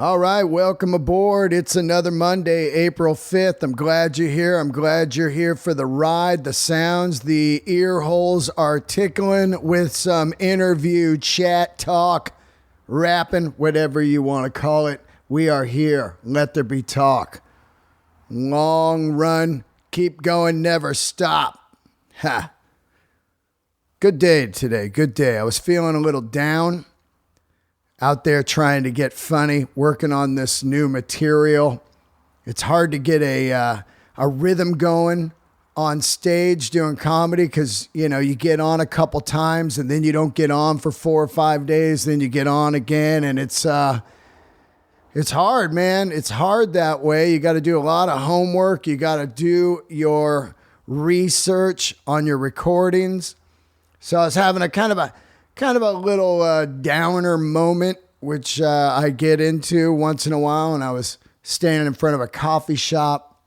All right, welcome aboard. It's another Monday, April 5th. I'm glad you're here. I'm glad you're here for the ride. The sounds, the ear holes are tickling with some interview, chat, talk, rapping, whatever you want to call it. We are here. Let there be talk. Long run, keep going, never stop. Ha. Good day today, good day. I was feeling a little down. Out there trying to get funny, working on this new material. It's hard to get a rhythm going on stage doing comedy because, you know, you get on a couple times and then you don't get on for 4 or 5 days. Then you get on again and it's hard, man. It's hard that way. You got to do a lot of homework. You got to do your research on your recordings. So I was having a kind of a little downer moment, which I get into once in a while. And I was standing in front of a coffee shop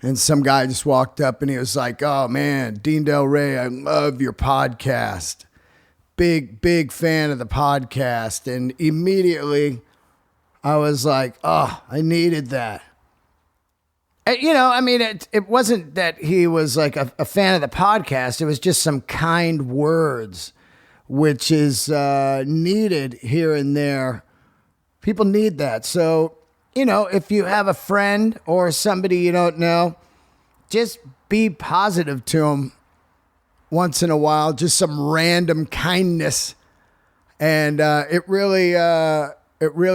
and some guy just walked up and he was like, "Oh man, Dean Del Rey, I love your podcast. Big fan of the podcast." And immediately I was like, "Oh, I needed that." You know, I mean, it wasn't that he was like a fan of the podcast. It was just some kind words, which is needed here and there. People need that. So, you know, if you have a friend or somebody you don't know, just be positive to them once in a while. Just some random kindness. And it really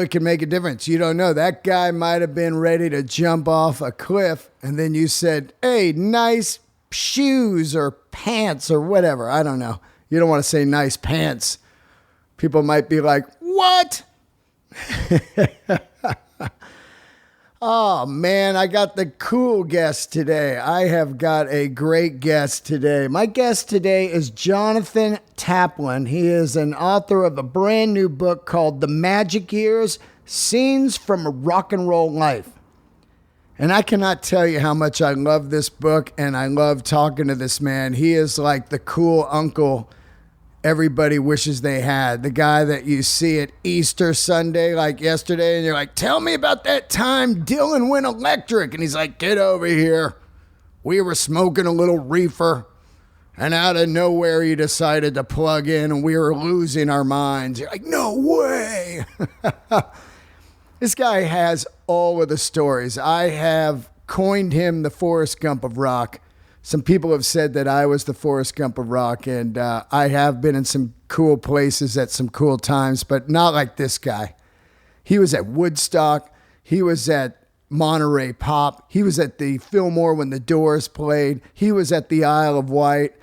can make a difference. You don't know. That guy might have been ready to jump off a cliff. And then you said, "Hey, nice shoes or pants," or whatever. I don't know. You don't want to say nice pants. People might be like, "What?" Oh, man, I got the cool guest today. I have got a great guest today. My guest today is Jonathan Taplin. He is an author of a brand new book called The Magic Years, Scenes from a Rock and Roll Life. And I cannot tell you how much I love this book, and I love talking to this man. He is like the cool uncle everybody wishes they had. The guy that you see at Easter Sunday, like yesterday, and you're like, "Tell me about that time Dylan went electric." And he's like, "Get over here. We were smoking a little reefer, and out of nowhere he decided to plug in, and we were losing our minds." You're like, "No way." This guy has all of the stories. I have coined him the Forrest Gump of rock. Some people have said that I was the Forrest Gump of rock, and I have been in some cool places at some cool times, but not like this guy. He was at Woodstock. He was at Monterey Pop. He was at the Fillmore when the Doors played. He was at the Isle of Wight.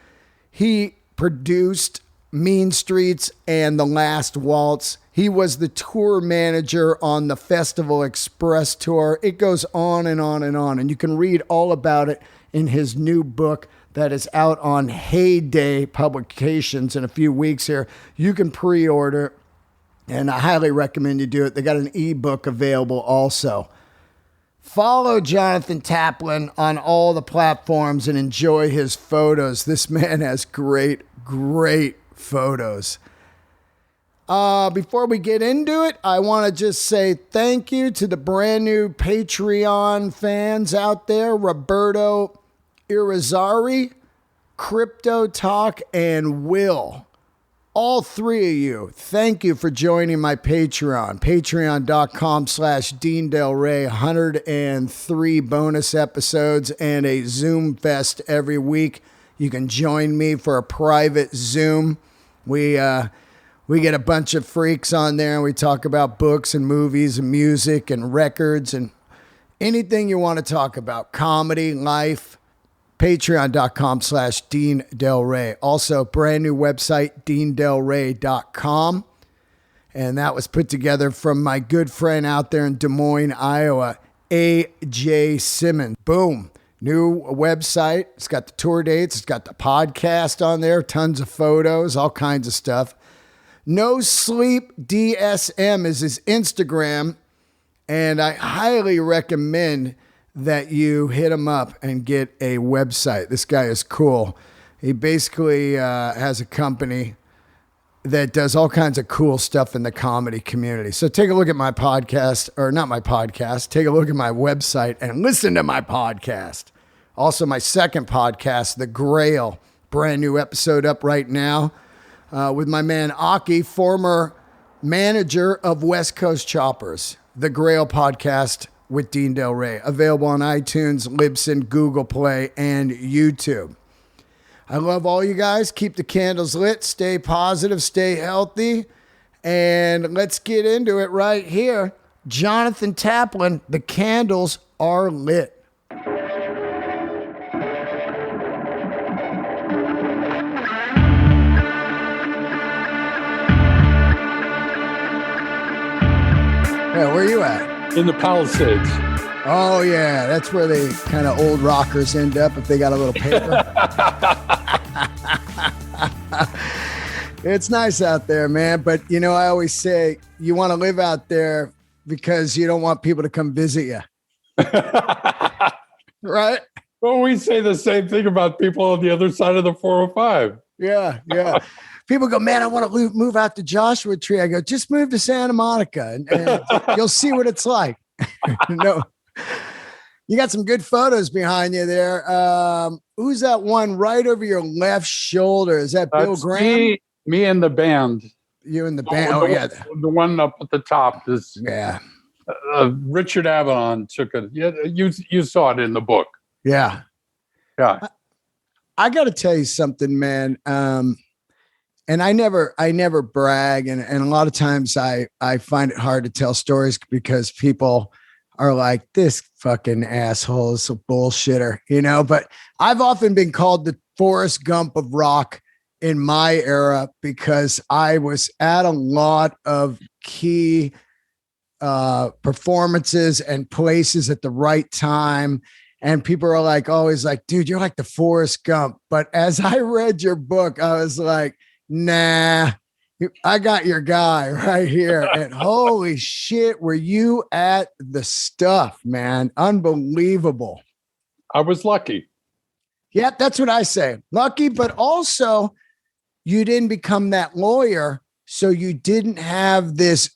He produced Mean Streets and The Last Waltz. He was the tour manager on the Festival Express tour. It goes on and on and on, and you can read all about it in his new book that is out on Heyday Publications in a few weeks here. You can pre-order, and I highly recommend you do it. They got an ebook available also. Follow Jonathan Taplin on all the platforms and enjoy his photos. This man has great photos. Before we get into it, I want to just say thank you to the brand new Patreon fans out there, Roberto Irizarry, Crypto Talk, and Will. All three of you, thank you for joining my Patreon. Patreon.com/Dean Del Rey. 103 bonus episodes and a Zoom fest every week. You can join me for a private Zoom. We get a bunch of freaks on there and we talk about books and movies and music and records and anything you want to talk about. Comedy, life. Patreon.com/Dean Del Rey. Also, brand new website, DeanDelRey.com. And that was put together from my good friend out there in Des Moines, Iowa, A.J. Simmons. Boom. New website. It's got the tour dates. It's got the podcast on there. Tons of photos, all kinds of stuff. No Sleep DSM is his Instagram. And I highly recommend that you hit him up and get a website. This guy is cool. He basically has a company that does all kinds of cool stuff in the comedy community. So take a look at my podcast, or not my podcast, take a look at my website and listen to my podcast. Also, my second podcast, The Grail, brand new episode up right now with my man Aki, former manager of West Coast Choppers. The Grail podcast with Dean Del Rey, available on iTunes, Libsyn, Google Play, and YouTube. I love all you guys. Keep the candles lit. Stay positive. Stay healthy. And let's get into it right here. Jonathan Taplin, the candles are lit. Yeah, where are you at? In the Palisades. Oh, yeah. That's where the kind of old rockers end up if they got a little paper. It's nice out there, man. But, you know, I always say you want to live out there because you don't want people to come visit you. Right? Well, we say the same thing about people on the other side of the 405. Yeah, yeah. People go, man, I want to move out to Joshua Tree. I go, just move to Santa Monica and you'll see what it's like. No. You got some good photos behind you there. Who's that one right over your left shoulder? Is that Bill Graham? Me and the band. You and the band. Yeah. The one up at the top is yeah. Richard Avedon took it. Yeah, you saw it in the book. Yeah. Yeah. I got to tell you something, man. And I never brag. And a lot of times I find it hard to tell stories because people are like, this fucking asshole is a bullshitter, you know, but I've often been called the Forrest Gump of rock in my era because I was at a lot of key performances and places at the right time. And people are like, always like, dude, you're like the Forrest Gump. But as I read your book, I was like, nah, I got your guy right here. And holy shit, were you at the stuff, man? Unbelievable. I was lucky. Yeah, that's what I say. Lucky, but also you didn't become that lawyer. So you didn't have this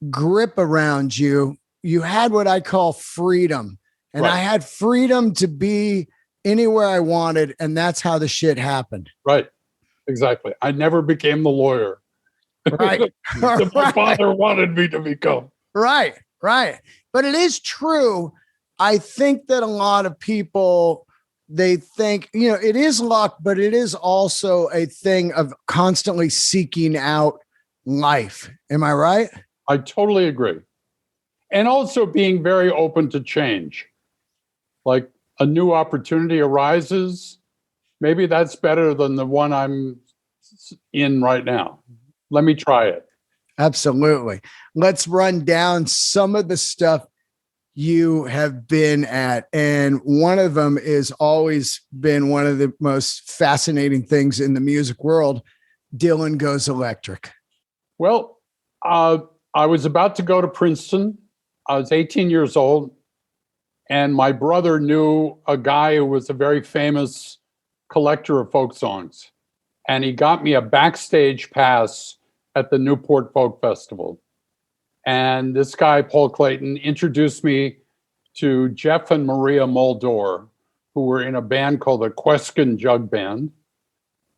grip around you. You had what I call freedom. And right. I had freedom to be anywhere I wanted. And that's how the shit happened. Right. Exactly. I never became the lawyer. Right. That my father wanted me to become. Right. Right. But it is true. I think that a lot of people, they think, you know, it is luck, but it is also a thing of constantly seeking out life. Am I right? I totally agree. And also being very open to change. Like a new opportunity arises. Maybe that's better than the one I'm in right now. Let me try it. Absolutely. Let's run down some of the stuff you have been at. And one of them is always been one of the most fascinating things in the music world. Dylan Goes Electric. Well, I was about to go to Princeton. I was 18 years old. And my brother knew a guy who was a very famous collector of folk songs. And he got me a backstage pass at the Newport Folk Festival. And this guy, Paul Clayton, introduced me to Jeff and Maria Muldaur, who were in a band called the Queskin Jug Band.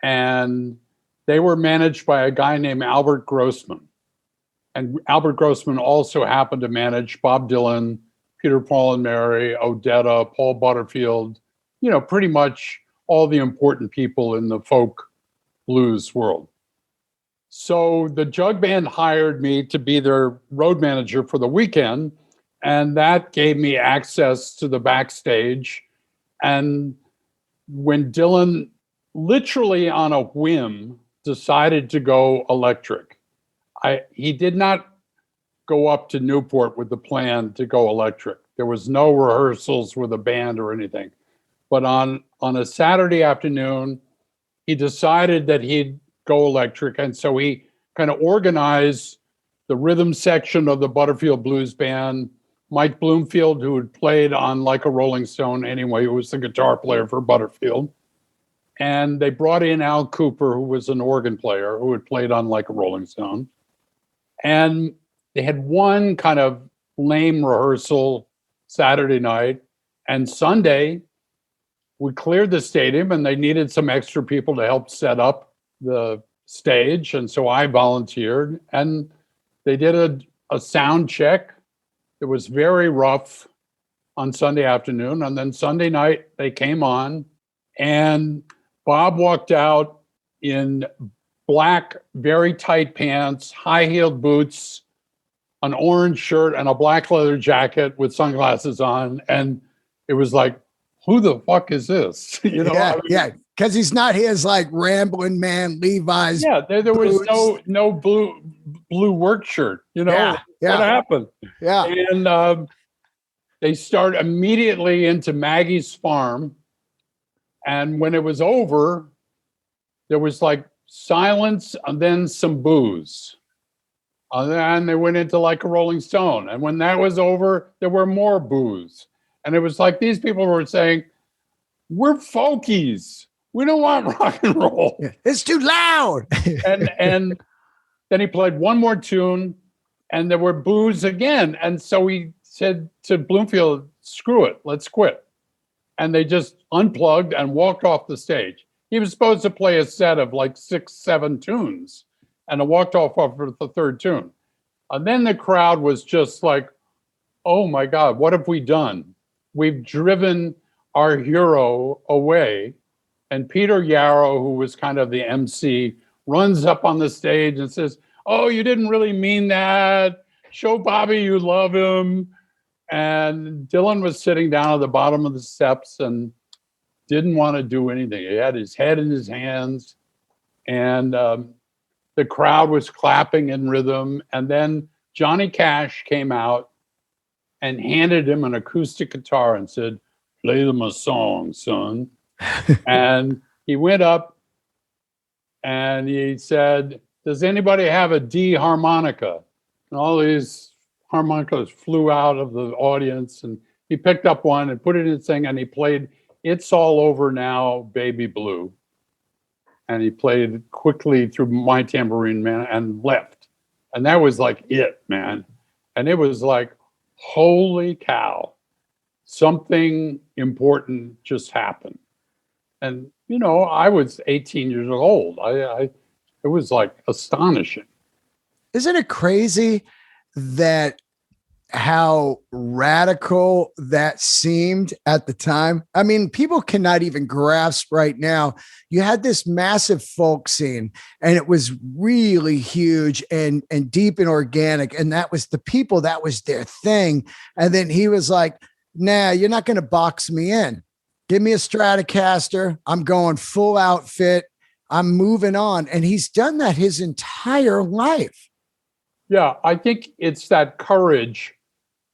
And they were managed by a guy named Albert Grossman. And Albert Grossman also happened to manage Bob Dylan, Peter, Paul and Mary, Odetta, Paul Butterfield, you know, pretty much all the important people in the folk blues world. So the Jug Band hired me to be their road manager for the weekend, and that gave me access to the backstage. And when Dylan, literally on a whim, decided to go electric, he did not go up to Newport with the plan to go electric. There was no rehearsals with a band or anything. But on a Saturday afternoon, he decided that he'd go electric. And so he kind of organized the rhythm section of the Butterfield Blues Band. Mike Bloomfield, who had played on Like a Rolling Stone anyway, who was the guitar player for Butterfield, And they brought in Al Cooper, who was an organ player who had played on like a Rolling Stone. And they had one kind of lame rehearsal Saturday night. And Sunday, we cleared the stadium and they needed some extra people to help set up the stage. And so I volunteered and they did a sound check. It was very rough on Sunday afternoon. And then Sunday night, they came on and Bob walked out in black, very tight pants, high-heeled boots, an orange shirt, and a black leather jacket with sunglasses on. And it was like, who the fuck is this? You know? Yeah. Because he's not his like rambling man, Levi's. Yeah, there was no blue work shirt. You know, what happened? Yeah. And they start immediately into Maggie's farm. And when it was over, there was like silence and then some booze. And then they went into like a Rolling Stone. And when that was over, there were more booze. And it was like these people were saying, we're folkies. We don't want rock and roll. It's too loud. and then he played one more tune and there were boos again. And so he said to Bloomfield, screw it, let's quit. And they just unplugged and walked off the stage. He was supposed to play a set of like 6, 7 tunes and I walked off after the third tune. And then the crowd was just like, oh my God, what have we done? We've driven our hero away. And Peter Yarrow, who was kind of the MC, runs up on the stage and says, oh, you didn't really mean that. Show Bobby you love him. And Dylan was sitting down at the bottom of the steps and didn't want to do anything. He had his head in his hands. And the crowd was clapping in rhythm. And then Johnny Cash came out and handed him an acoustic guitar and said, play them a song, son. And he went up and he said, does anybody have a D harmonica? And all these harmonicas flew out of the audience and he picked up one and put it in his thing and he played It's All Over Now, Baby Blue. And he played quickly through My Tambourine Man and left. And that was like it, man. And it was like, holy cow, something important just happened. And, you know, I was 18 years old. It was like astonishing. Isn't it crazy that how radical that seemed at the time? I mean, people cannot even grasp right now. You had this massive folk scene and it was really huge and deep and organic. And that was the people, that was their thing. And then he was like, nah, you're not going to box me in. Give me a Stratocaster. I'm going full outfit. I'm moving on. And he's done that his entire life. Yeah, I think it's that courage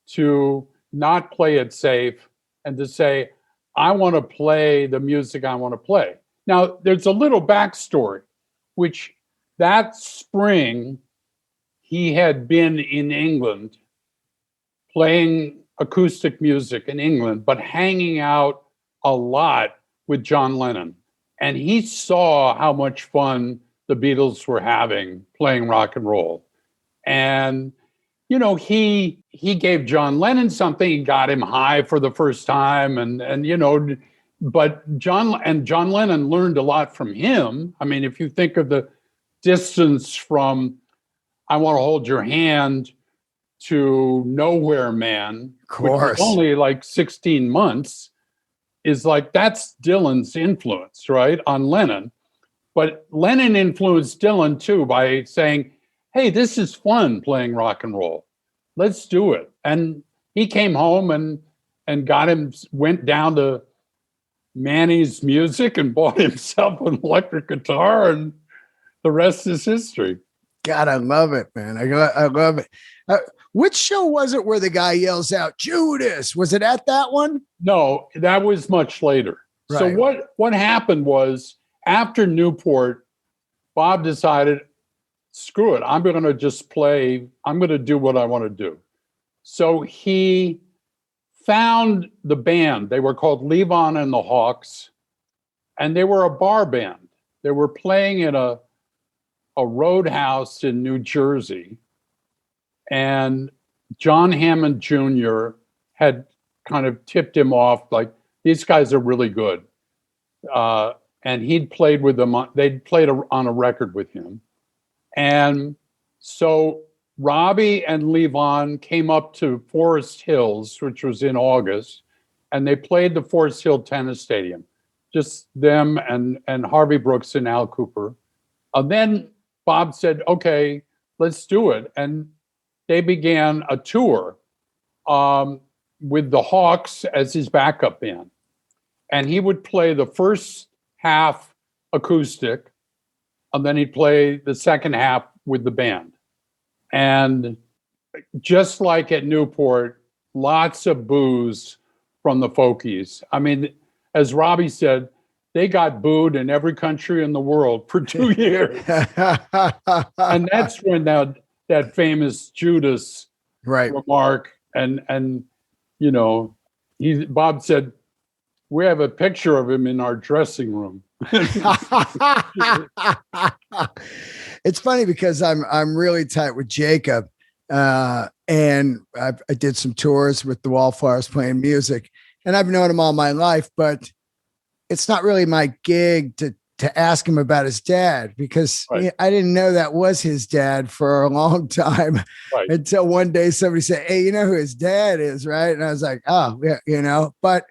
to not play it safe and to say, I want to play the music I want to play. Now, there's a little backstory, which that spring he had been in England playing acoustic music in England, but hanging out a lot with John Lennon. And he saw how much fun the Beatles were having playing rock and roll. And, you know, he gave John Lennon something. He got him high for the first time. And you know, but John Lennon learned a lot from him. I mean, if you think of the distance from I Want to Hold Your Hand to Nowhere Man, of course, which was only like 16 months, is like, that's Dylan's influence, right, on Lennon. But Lennon influenced Dylan too by saying, hey, this is fun playing rock and roll. Let's do it. And he came home and went down to Manny's Music and bought himself an electric guitar, and the rest is history. God, I love it, man. I love it. Which show was it where the guy yells out, Judas? Was it at that one? No, that was much later. Right. So what happened was, after Newport, Bob decided, screw it, I'm going to just play, I'm going to do what I want to do. So he found the band. They were called Levon and the Hawks. And they were a bar band. They were playing in a roadhouse in New Jersey. And John Hammond Jr. had kind of tipped him off, like, these guys are really good. And he'd played with them. They'd played on a record with him. And so Robbie and Levon came up to Forest Hills, which was in August, and they played the Forest Hill Tennis Stadium. Just them and Harvey Brooks and Al Cooper. And then Bob said, okay, let's do it. And they began a tour with the Hawks as his backup band. And he would play the first half acoustic, and then he'd play the second half with the band. And just like at Newport, lots of boos from the folkies. I mean, as Robbie said, they got booed in every country in the world for 2 years. And that's when that famous Judas remark, and you know, Bob said, we have a picture of him in our dressing room. It's funny because I'm really tight with Jacob, and I did some tours with the Wallflowers playing music, and I've known him all my life, but it's not really my gig to ask him about his dad, because I didn't know that was his dad for a long time until one day somebody said, hey, you know who his dad is, right? And I was like, oh, yeah, you know, but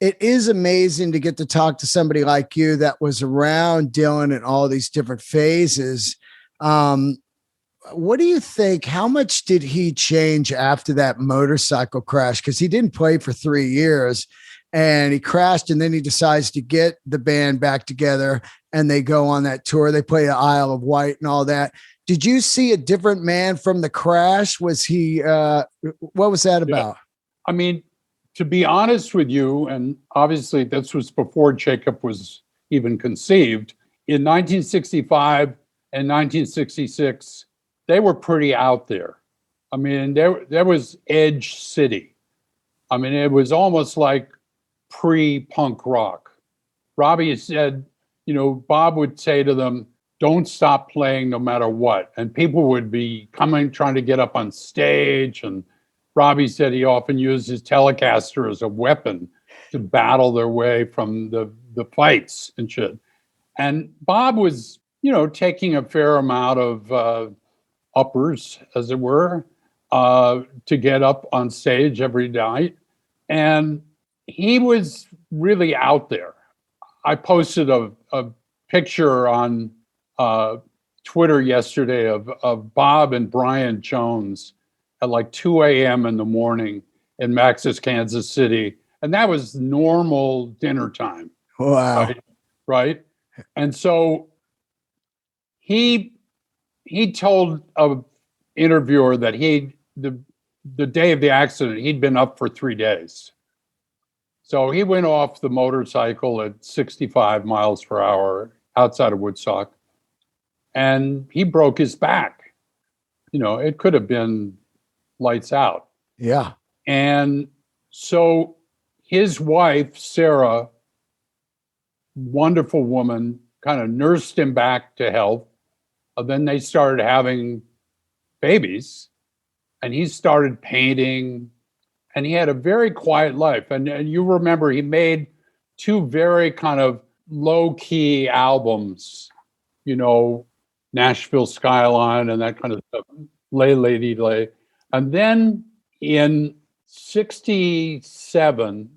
it is amazing to get to talk to somebody like you that was around Dylan in all these different phases. What do you think? How much did he change after that motorcycle crash? Because he didn't play for 3 years and he crashed, and then he decides to get the band back together and they go on that tour. They play the Isle of Wight and all that. Did you see a different man from the crash? Was he, what was that about? I mean, to be honest with you, and obviously this was before Jacob was even conceived, in 1965 and 1966, they were pretty out there. I mean, there was Edge City. I mean, it was almost like pre-punk rock. Robbie said, you know, Bob would say to them, don't stop playing no matter what. And people would be coming, trying to get up on stage, and Robbie said he often used his Telecaster as a weapon to battle their way from the fights and shit. And Bob was, you know, taking a fair amount of uppers, as it were, to get up on stage every night. And he was really out there. I posted a picture on Twitter yesterday of Bob and Brian Jones at like 2 a.m. in the morning in Max's, Kansas City. And that was normal dinner time. Wow. Right? And so he told an interviewer that the day of the accident, he'd been up for 3 days. So he went off the motorcycle at 65 miles per hour outside of Woodstock, and he broke his back. You know, it could have been lights out. Yeah. And so his wife, Sarah, wonderful woman, kind of nursed him back to health. Then they started having babies, and he started painting, and he had a very quiet life. And you remember he made 2 very kind of low-key albums, you know, Nashville Skyline and that kind of stuff, Lay Lady Lay. And then in 67,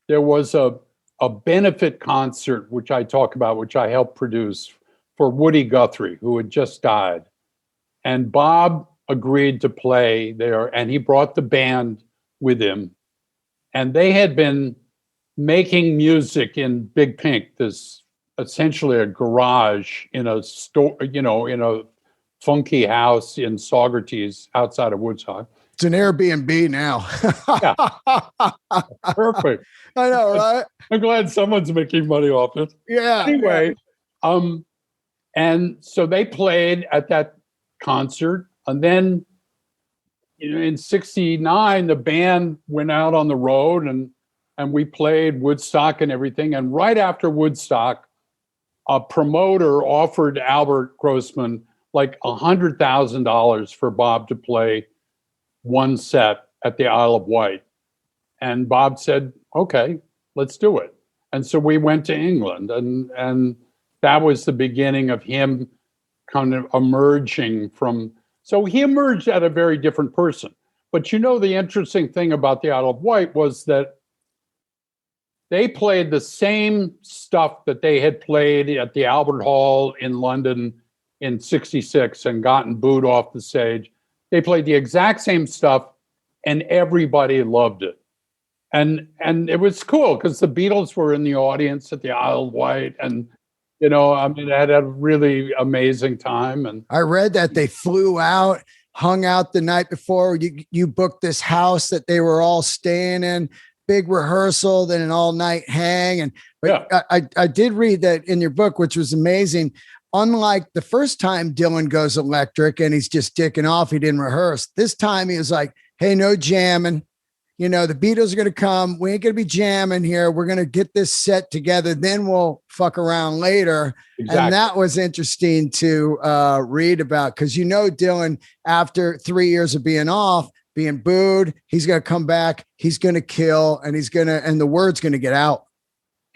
there was a benefit concert, which I talk about, which I helped produce, for Woody Guthrie, who had just died. And Bob agreed to play there, and he brought the band with him. And they had been making music in Big Pink, this essentially a garage in a store, you know, in a funky house in Saugerties outside of Woodstock. It's an Airbnb now. Yeah. Perfect. I know, right? I'm glad someone's making money off it. Yeah. Anyway, and so they played at that concert, and then, you know, in 69, the band went out on the road, and and we played Woodstock and everything. And right after Woodstock, a promoter offered Albert Grossman like $100,000 for Bob to play one set at the Isle of Wight. And Bob said, okay, let's do it. And so we went to England, and that was the beginning of him kind of emerging from, so he emerged as a very different person. But you know, the interesting thing about the Isle of Wight was that they played the same stuff that they had played at the Albert Hall in London in '66 and gotten booed off the stage. They played the exact same stuff, and everybody loved it. And it was cool because the Beatles were in the audience at the Isle of Wight, and you know, I mean, I had a really amazing time. And I read that they flew out, hung out the night before. You booked this house that they were all staying in. Big rehearsal, then an all-night hang. And but yeah. I did read that in your book, which was amazing. Unlike the first time Dylan goes electric and he's just dicking off, he didn't rehearse. This time he was like, hey, no jamming. You know, the Beatles are going to come. We ain't going to be jamming here. We're going to get this set together. Then we'll fuck around later. Exactly. And that was interesting to read about because, you know, Dylan, after 3 years of being off, being booed, he's going to come back. He's going to kill, and and the word's going to get out.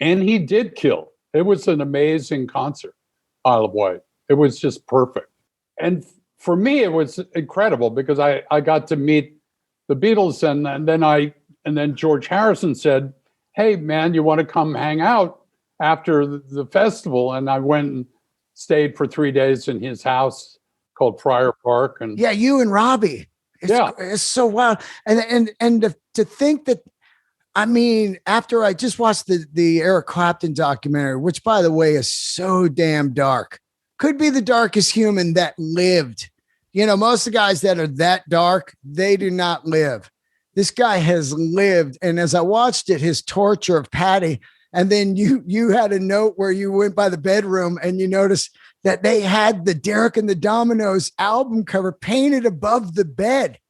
And he did kill. It was an amazing concert, Isle of Wight. It was just perfect. And for me, it was incredible because I got to meet the Beatles, and then George Harrison said, hey man, you want to come hang out after the festival? And I went and stayed for 3 days in his house called Friar Park. And yeah, you and Robbie. It's so wild. And to think that, I mean, after I just watched the Eric Clapton documentary, which by the way is so damn dark, could be the darkest human that lived. You know, most of the guys that are that dark, they do not live. This guy has lived. And as I watched it, his torture of Patty, and then you had a note where you went by the bedroom and you noticed that they had the Derek and the Dominoes album cover painted above the bed.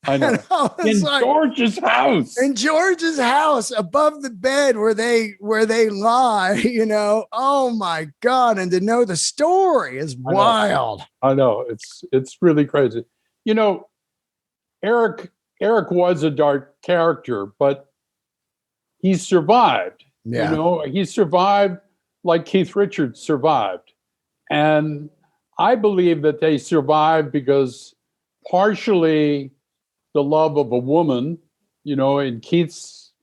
I know. In George's house. In George's house, above the bed where they lie, you know. Oh my God. And to know the story is wild. I know. It's really crazy. You know, Eric was a dark character, but he survived. Yeah. You know, he survived like Keith Richards survived. And I believe that they survived because partially the love of a woman, you know, in Keith's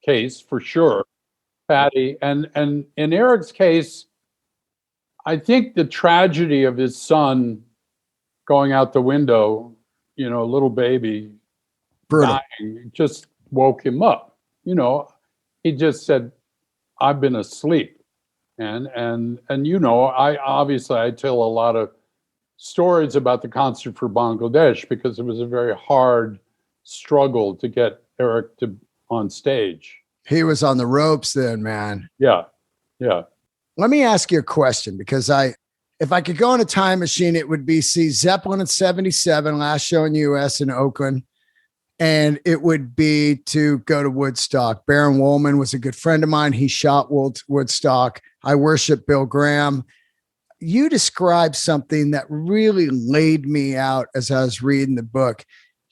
case, for sure, Patty, and in Eric's case, I think the tragedy of his son going out the window, you know, a little baby dying, just woke him up. You know, he just said, I've been asleep. And you know, I tell a lot of stories about the concert for Bangladesh because it was a very hard struggle to get Eric on stage. He was on the ropes then, man. Yeah. Let me ask you a question because if I could go in a time machine, it would be see Zeppelin in '77, last show in the US in Oakland. And it would be to go to Woodstock. Baron Wolman was a good friend of mine. He shot Woodstock. I worship Bill Graham. You described something that really laid me out as I was reading the book.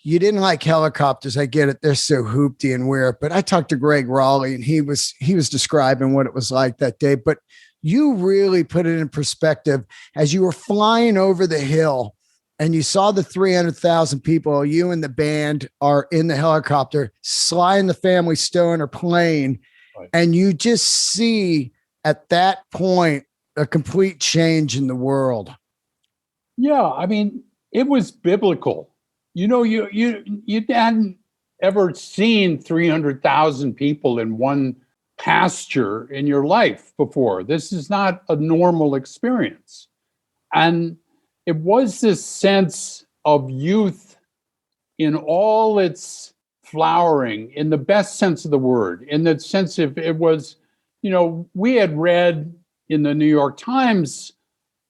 You didn't like helicopters. I get it. They're so hoopty and weird. But I talked to Greg Raleigh, and he was describing what it was like that day. But you really put it in perspective as you were flying over the hill and you saw the 300,000 people, you and the band are in the helicopter, Sly and the Family Stone are playing, right. And you just see at that point a complete change in the world. Yeah, I mean, it was biblical. You know, you hadn't ever seen 300,000 people in one pasture in your life before. This is not a normal experience. And it was this sense of youth in all its flowering, in the best sense of the word, in the sense of it was, you know, we had read in the New York Times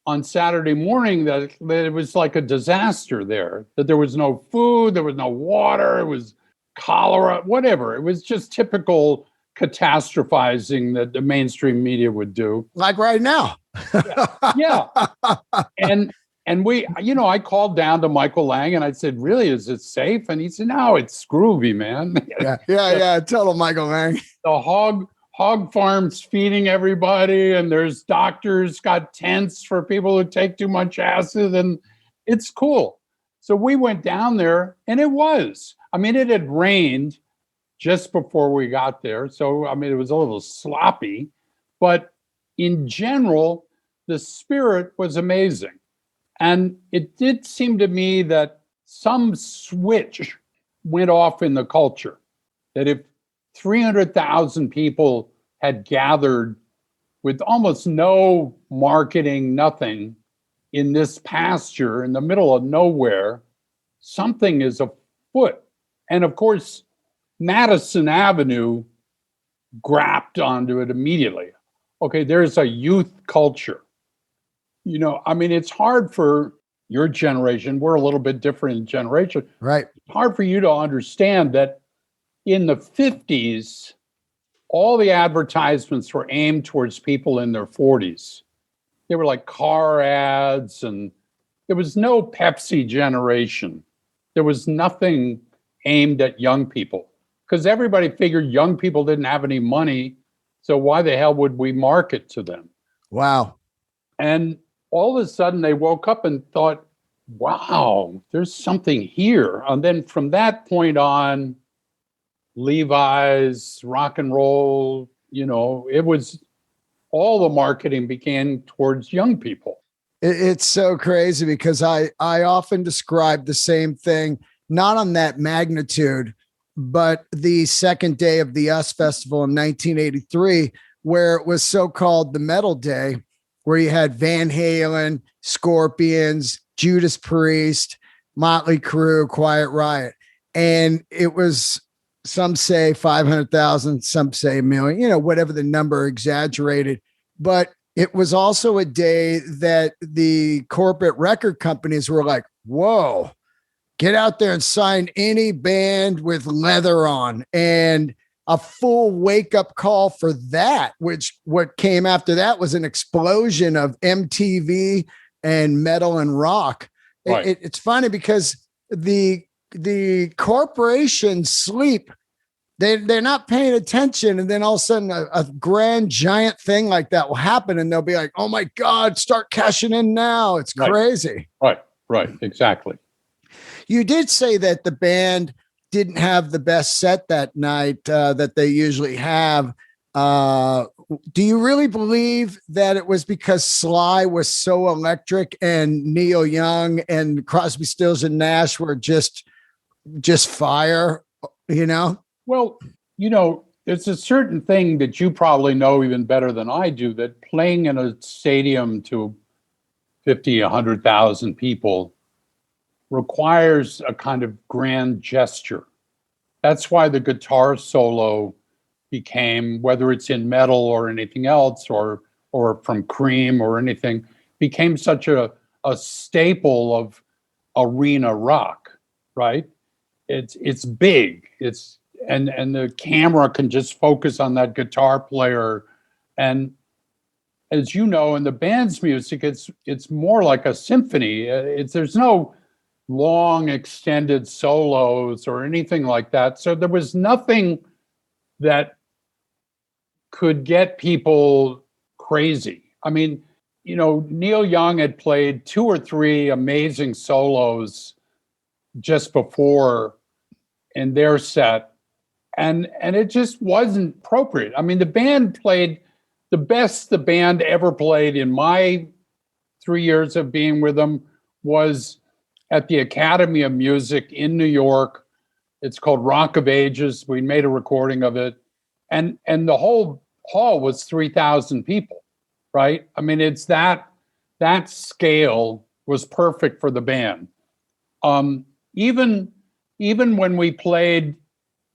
on Saturday morning that it was like a disaster there, that there was no food, there was no water, it was cholera, whatever. It was just typical catastrophizing that the mainstream media would do. Like right now. Yeah. And we, I called down to Michael Lang and I said, really, is it safe? And he said, no, it's groovy, man. Yeah. Tell him, Michael Lang. The hog farms feeding everybody, and there's doctors got tents for people who take too much acid, and it's cool. So we went down there, and it had rained just before we got there. So, it was a little sloppy, but in general, the spirit was amazing. And it did seem to me that some switch went off in the culture, that if 300,000 people had gathered with almost no marketing, nothing, in this pasture in the middle of nowhere, something is afoot. And of course, Madison Avenue grabbed onto it immediately. Okay, there's a youth culture. It's hard for your generation. We're a little bit different in generation. Right. It's hard for you to understand that in the 50s, all the advertisements were aimed towards people in their 40s. They were like car ads, and there was no Pepsi generation. There was nothing aimed at young people because everybody figured young people didn't have any money. So why the hell would we market to them? Wow. And all of a sudden they woke up and thought, wow, there's something here. And then from that point on, Levi's, rock and roll, it was all the marketing began towards young people. It's so crazy because I often describe the same thing, not on that magnitude, but the second day of the US Festival in 1983, where it was so-called the Metal Day, where you had Van Halen, Scorpions, Judas Priest, Motley Crue, Quiet Riot. And it was, some say 500,000, some say a million, whatever the number, exaggerated. But it was also a day that the corporate record companies were like, whoa, get out there and sign any band with leather on. And a full wake-up call for that, which what came after that was an explosion of MTV and metal and rock. Right. It's funny because the corporations sleep. They're not paying attention. And then all of a sudden a grand giant thing like that will happen. And they'll be like, oh my God, start cashing in now. It's crazy. Right. Exactly. You did say that the band didn't have the best set that night that they usually have. Do you really believe that it was because Sly was so electric and Neil Young and Crosby, Stills and Nash were just fire, Well, there's a certain thing that you probably know even better than I do, that playing in a stadium to 50, 100,000 people requires a kind of grand gesture. That's why the guitar solo became, whether it's in metal or anything else, or from Cream or anything, became such a staple of arena rock, right? It's big. And the camera can just focus on that guitar player. And as you know, in the band's music, it's more like a symphony. There's no long extended solos or anything like that. So there was nothing that could get people crazy. Neil Young had played 2 or 3 amazing solos just before in their set, and it just wasn't appropriate. The band played the best the band ever played in my 3 years of being with them was at the Academy of Music in New York. It's called Rock of Ages. We made a recording of it. And the whole hall was 3,000 people, right? It's that scale was perfect for the band. Even when we played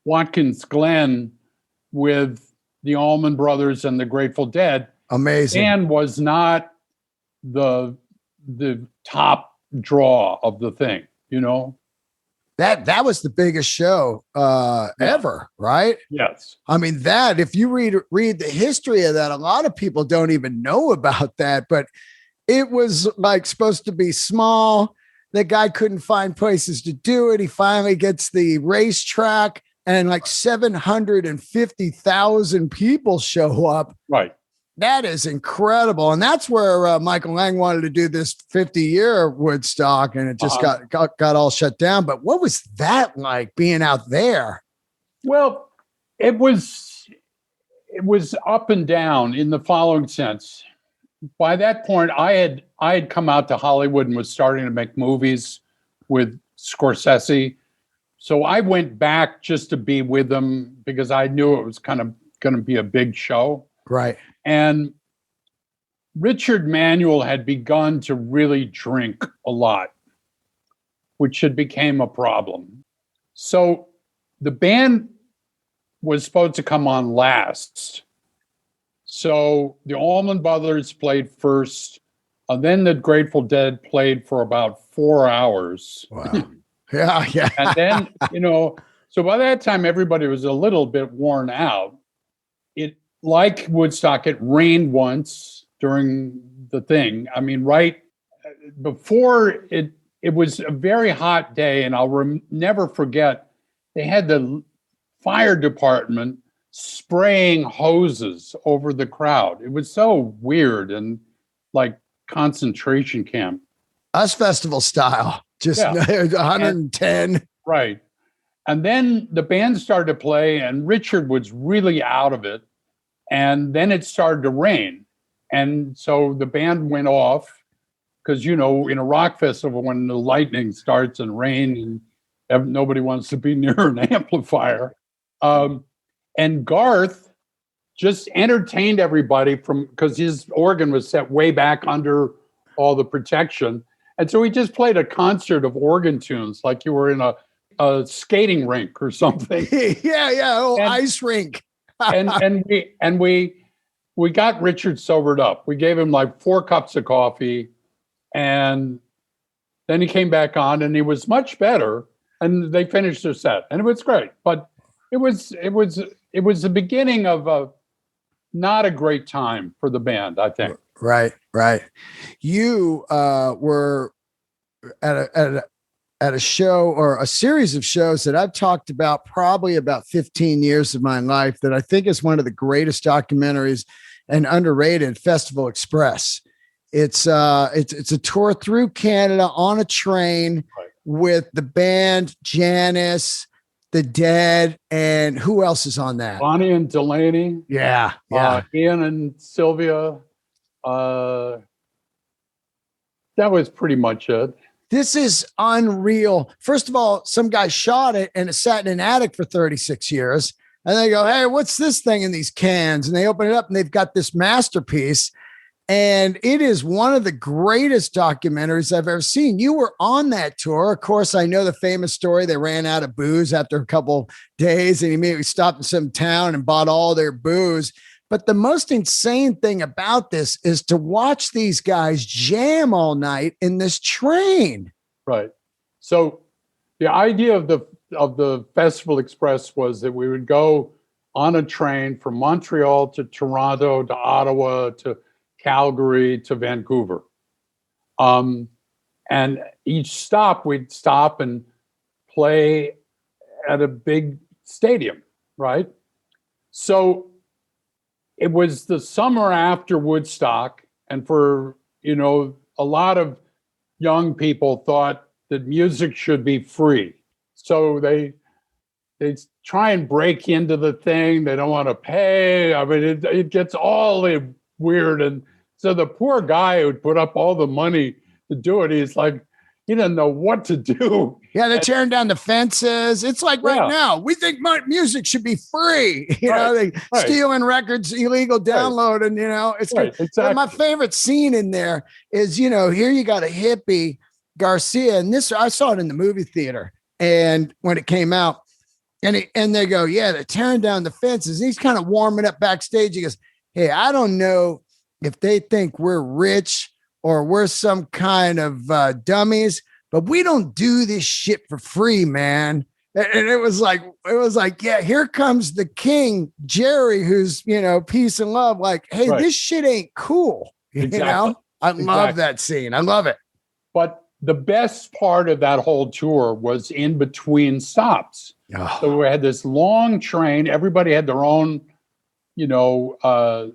Watkins Glen with the Allman Brothers and the Grateful Dead, amazing. the band was not the top draw of the thing, That was the biggest show ever, right? Yes. I mean, that if you read the history of that, a lot of people don't even know about that, but it was like supposed to be small. The guy couldn't find places to do it. He finally gets the racetrack, and like 750,000 people show up. Right. That is incredible. And that's where Michael Lang wanted to do this 50-year Woodstock, and it just got all shut down. But what was that like being out there? Well, it was up and down in the following sense. By that point, I had come out to Hollywood and was starting to make movies with Scorsese. So I went back just to be with them because I knew it was kind of going to be a big show. Right. And Richard Manuel had begun to really drink a lot, which had became a problem. So the band was supposed to come on last. So the Allman Brothers played first, and then the Grateful Dead played for about 4 hours. Wow. Yeah. And then, so by that time, everybody was a little bit worn out. It, like Woodstock, it rained once during the thing. I mean, right before it was a very hot day, and I'll never forget, they had the fire department spraying hoses over the crowd. It was so weird and like concentration camp. Us festival style, just 110. Right. And then the band started to play, and Richard was really out of it. And then it started to rain. And so the band went off because, in a rock festival, when the lightning starts and rain, and nobody wants to be near an amplifier. And Garth just entertained everybody because his organ was set way back under all the protection. And so he just played a concert of organ tunes like you were in a skating rink or something. Yeah, ice rink. and we got Richard sobered up. We gave him like 4 cups of coffee, and then he came back on, and he was much better. And they finished their set, and it was great. But it was the beginning of not a great time for the band, I think. Right. You were at a show or a series of shows that I've talked about probably about 15 years of my life that I think is one of the greatest documentaries and underrated, Festival Express. It's a tour through Canada on a train with the band, Janis, the Dead, and who else is on that? Bonnie and Delaney. Yeah. Ian and Sylvia. That was pretty much it. This is unreal. First of all, some guy shot it and it sat in an attic for 36 years. And they go, hey, what's this thing in these cans? And they open it up and they've got this masterpiece. And it is one of the greatest documentaries I've ever seen. You were on that tour. Of course, I know the famous story. They ran out of booze after a couple days and immediately stopped in some town and bought all their booze. But the most insane thing about this is to watch these guys jam all night in this train. Right. So the idea of the Festival Express was that we would go on a train from Montreal to Toronto to Ottawa to Calgary to Vancouver. And each stop, we'd stop and play at a big stadium, right? So it was the summer after Woodstock, and for, a lot of young people thought that music should be free. So they try and break into the thing. They don't want to pay. I mean, it gets all weird. And so the poor guy who'd put up all the money to do it, he's like, he doesn't know what to do. Yeah, they're tearing down the fences. It's like right now, we think music should be free. They stealing records, illegal download, and it's good. Exactly. My favorite scene in there is, here you got a hippie, Garcia, and this I saw it in the movie theater, and when it came out, and they go, yeah, they're tearing down the fences. And he's kind of warming up backstage. He goes, hey, I don't know if they think we're rich or we're some kind of dummies, but we don't do this shit for free, man. And it was like, yeah, here comes the king, Jerry, who's, peace and love. Like, hey, Right. this shit ain't cool. Exactly. I love that scene. I love it. But the best part of that whole tour was in between stops. Oh. So we had this long train. Everybody had their own,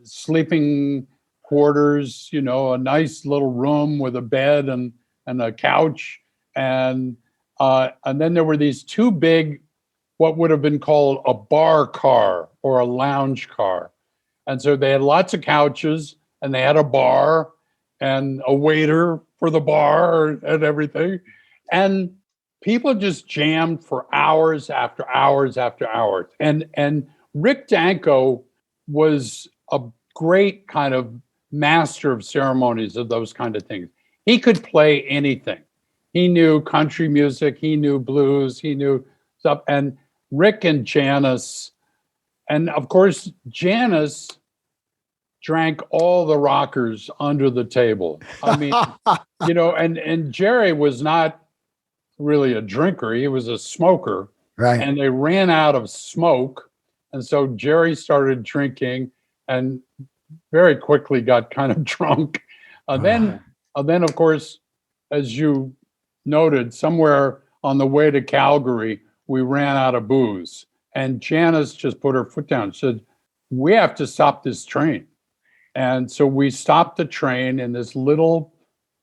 sleeping quarters, a nice little room with a bed and a couch. And then there were these two big, what would have been called a bar car or a lounge car. And so they had lots of couches and they had a bar and a waiter for the bar and everything. And people just jammed for hours after hours after hours. And Rick Danko was a great kind of master of ceremonies of those kind of things. He could play anything. He knew country music, he knew blues, he knew stuff. And Rick and Janice, and of course, Janice drank all the rockers under the table. I mean, and Jerry was not really a drinker, he was a smoker. Right. And they ran out of smoke. And so Jerry started drinking and very quickly got kind of drunk. Then, of course, as you noted, somewhere on the way to Calgary, we ran out of booze. And Janice just put her foot down and said, we have to stop this train. And so we stopped the train in this little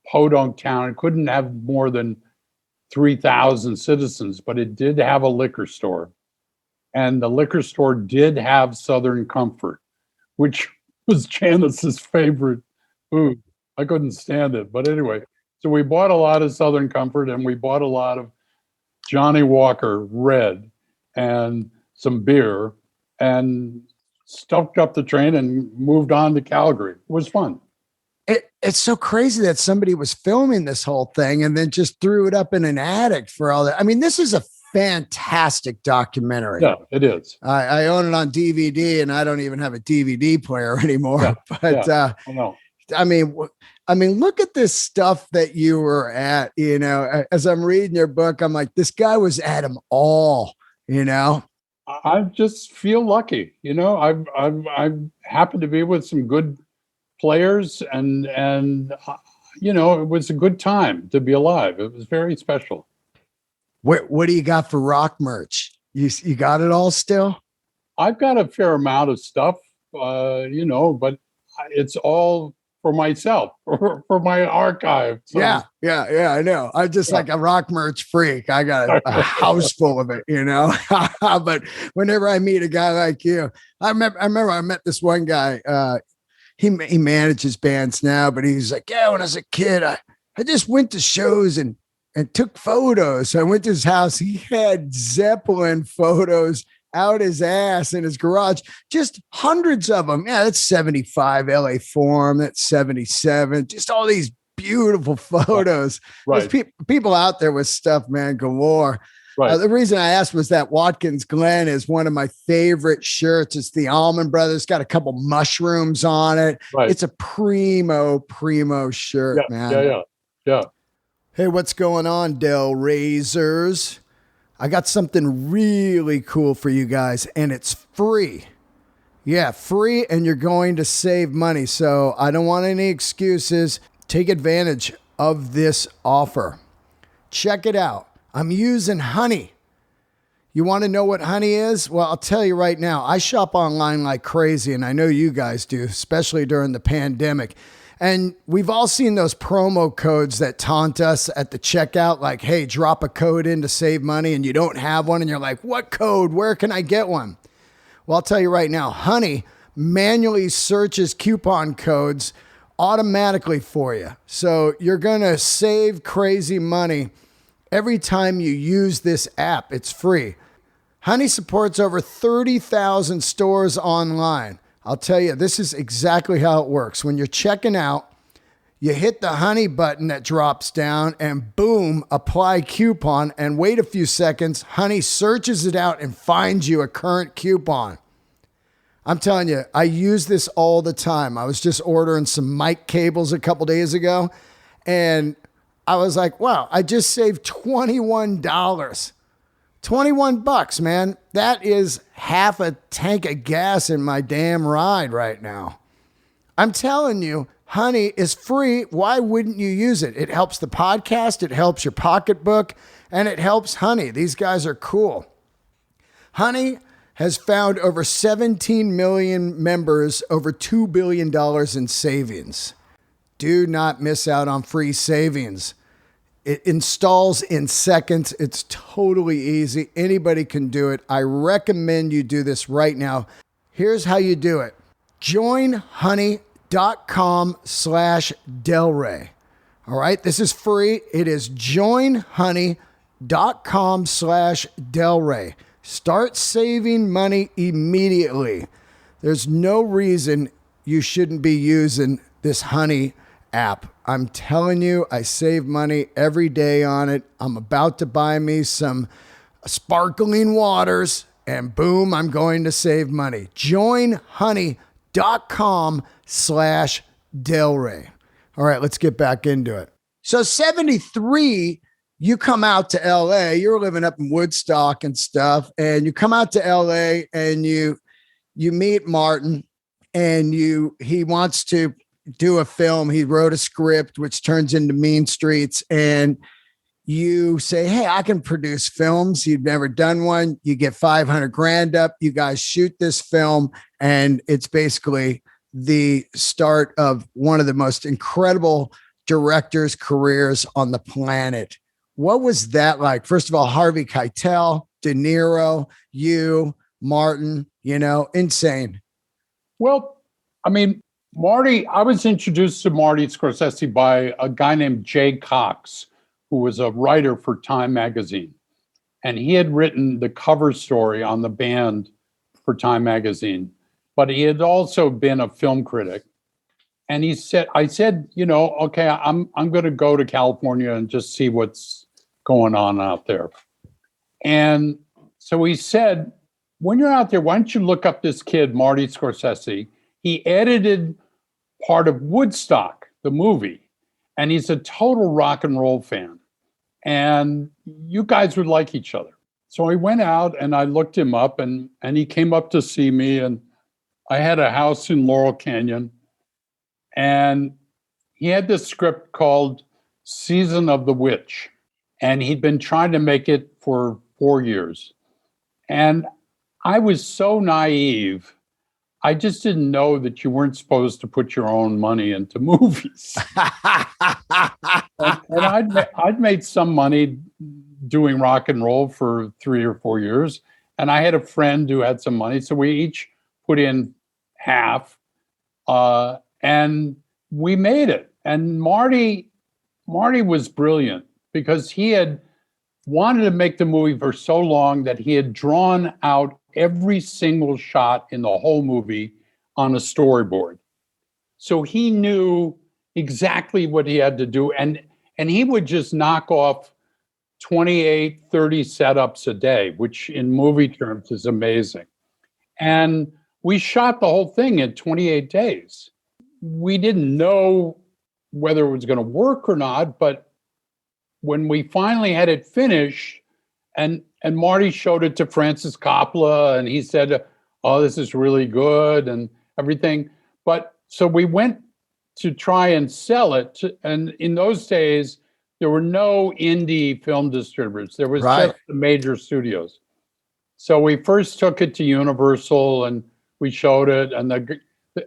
podunk town. It couldn't have more than 3,000 citizens, but it did have a liquor store. And the liquor store did have Southern Comfort, which was Janice's favorite food. I couldn't stand it. But anyway, so we bought a lot of Southern Comfort and we bought a lot of Johnny Walker Red and some beer and stuffed up the train and moved on to Calgary. It was fun. It's so crazy that somebody was filming this whole thing and then just threw it up in an attic for all that. I mean, this is a fantastic documentary. Yeah, it is. I own it on DVD and I don't even have a DVD player anymore. Yeah, but I know. I mean, look at this stuff that you were at, as I'm reading your book, I'm like, this guy was at them all, I just feel lucky, I'm happy to be with some good players and it was a good time to be alive. It was very special. What do you got for rock merch? You got it all still? I've got a fair amount of stuff, but it's all for myself, for my archive. So. Yeah, I know. I'm just like a rock merch freak. I got a house full of it, But whenever I meet a guy like you, I remember I met this one guy. He manages bands now, but he's like, yeah, when I was a kid, I just went to shows and took photos. So I went to his house. He had Zeppelin photos out his ass in his garage, just hundreds of them. Yeah, that's 75 LA Forum. That's 77. Just all these beautiful photos. Right. There's people out there with stuff, man, galore. Right. The reason I asked was that Watkins Glen is one of my favorite shirts. It's the Allman Brothers, got a couple mushrooms on it. Right. It's a primo shirt, man. Yeah. Hey, what's going on, Del Razors? I got something really cool for you guys, and it's free. Yeah, free, and you're going to save money. So I don't want any excuses. Take advantage of this offer. Check it out. I'm using honey. You want to know what honey is? Well, I'll tell you right now. I shop online like crazy, and I know you guys do, especially during the pandemic. And we've all seen those promo codes that taunt us at the checkout, like, hey, drop a code in to save money, and you don't have one, and you're like, what code? Where can I get one? Well, I'll tell you right now, Honey manually searches coupon codes automatically for you. So you're going to save crazy money every time you use this app. It's free. Honey supports over 30,000 stores online. I'll tell you, this is exactly how it works. When you're checking out, you hit the Honey button that drops down and boom, apply coupon, and wait a few seconds. Honey searches it out and finds you a current coupon. I'm telling you, I use this all the time. I was just ordering some mic cables a couple days ago, and I was like, wow, I just saved $21. $21, man. That is half a tank of gas in my damn ride right now. I'm telling you, Honey is free. Why wouldn't you use it? It helps the podcast, it helps your pocketbook, and it helps Honey. These guys are cool. Honey has found over 17 million members, over $2 billion in savings. Do not miss out on free savings. It installs in seconds. It's totally easy. Anybody can do it. I recommend you do this right now. Here's how you do it. Join honey.com/Delray. All right. This is free. It is joinhoney.com/Delray. Start saving money immediately. There's no reason you shouldn't be using this Honey app. I'm telling you, I save money every day on it. I'm about to buy me some sparkling waters and boom, I'm going to save money. Join honey.com/Delray. All right, let's get back into it. So 73, you come out to LA, you're living up in Woodstock and stuff, and you come out to LA and you meet Martin and he wants to do a film. He wrote a script which turns into Mean Streets, and you say, hey, I can produce films. You've never done one. You get 500 grand up. You guys shoot this film, and it's basically the start of one of the most incredible directors' careers on the planet. What was that like? First of all, Harvey Keitel, De Niro, you, Martin, insane. Well, I mean, I was introduced to Marty Scorsese by a guy named Jay Cox, who was a writer for Time magazine. And he had written the cover story on the band for Time magazine, but he had also been a film critic. And I said, okay, I'm going to go to California and just see what's going on out there. And so he said, when you're out there, why don't you look up this kid, Marty Scorsese? He edited part of Woodstock, the movie, and he's a total rock and roll fan. And you guys would like each other. So I went out and I looked him up, and he came up to see me, and I had a house in Laurel Canyon, and he had this script called Season of the Witch, and he'd been trying to make it for 4 years. And I was so naive. I just didn't know that you weren't supposed to put your own money into movies. and I'd made some money doing rock and roll for 3 or 4 years. And I had a friend who had some money. So we each put in half and we made it. And Marty was brilliant because he had wanted to make the movie for so long that he had drawn out every single shot in the whole movie on a storyboard. So he knew exactly what he had to do. And he would just knock off 28, 30 setups a day, which in movie terms is amazing. And we shot the whole thing in 28 days. We didn't know whether it was going to work or not, but when we finally had it finished, and Marty showed it to Francis Coppola, and he said, oh, this is really good and everything. But so we went to try and sell it. And in those days, there were no indie film distributors. There was just the major studios. So we first took it to Universal and we showed it. And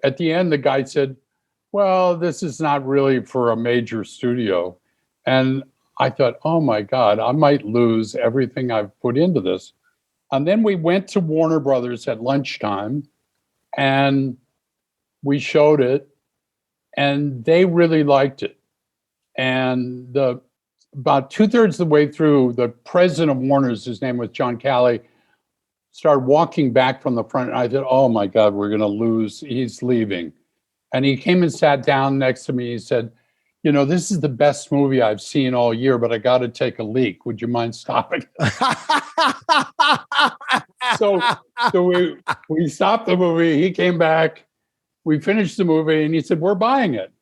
at the end, the guy said, well, this is not really for a major studio. And I thought, oh my God, I might lose everything I've put into this. And then we went to Warner Brothers at lunchtime and we showed it and they really liked it. And about 2/3 of the way through, the president of Warner's, his name was John Calley, started walking back from the front. And I thought, oh my God, we're going to lose. He's leaving. And he came and sat down next to me. He said, this is the best movie I've seen all year, but I got to take a leak. Would you mind stopping? So we stopped the movie. He came back. We finished the movie, and he said, we're buying it.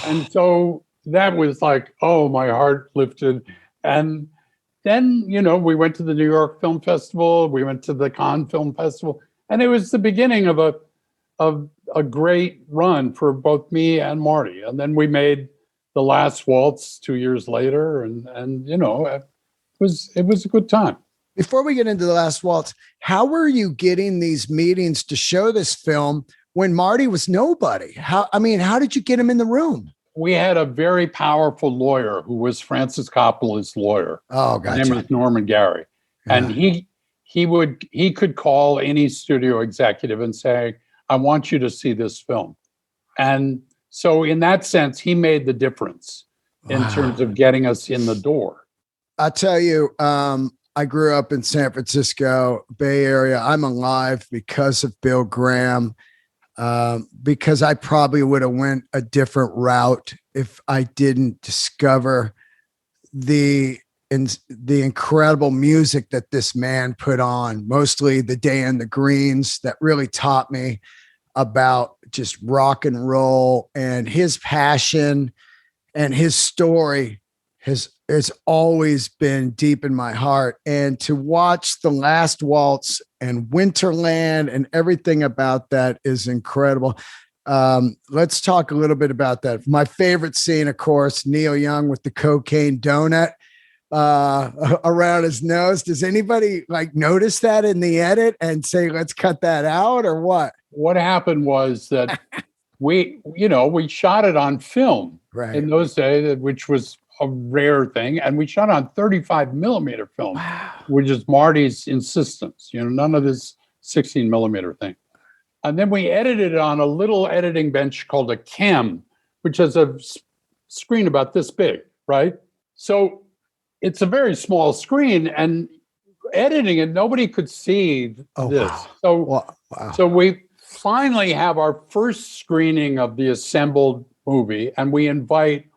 And so that was like, oh, my heart lifted. And then, we went to the New York Film Festival, we went to the Cannes Film Festival, and it was the beginning of a great run for both me and Marty. And then we made The Last Waltz 2 years later, and it was a good time. Before we get into The Last Waltz, how were you getting these meetings to show this film when Marty was nobody? How did you get him in the room? We had a very powerful lawyer who was Francis Coppola's lawyer. Oh, gotcha. His name was Norman Gary. Yeah. And he could call any studio executive and say, I want you to see this film. And so in that sense, he made the difference in terms of getting us in the door. I'll tell you, I grew up in San Francisco, Bay Area. I'm alive because of Bill Graham, because I probably would have went a different route if I didn't discover the incredible music that this man put on, mostly The Day in the Greens, that really taught me about just rock and roll, and his passion and his story has always been deep in my heart. And to watch The Last Waltz and Winterland and everything about that is incredible. Let's talk a little bit about that. My favorite scene, of course, Neil Young with the cocaine donut around his nose. Does anybody notice that in the edit and say, let's cut that out, or what? What happened was that we shot it on film in those days, which was a rare thing. And we shot on 35 millimeter film, which is Marty's insistence, none of this 16 millimeter thing. And then we edited it on a little editing bench called a cam, which has a screen about this big, right? So it's a very small screen, and editing it, nobody could see this. Wow. So we finally have our first screening of the assembled movie, and we invite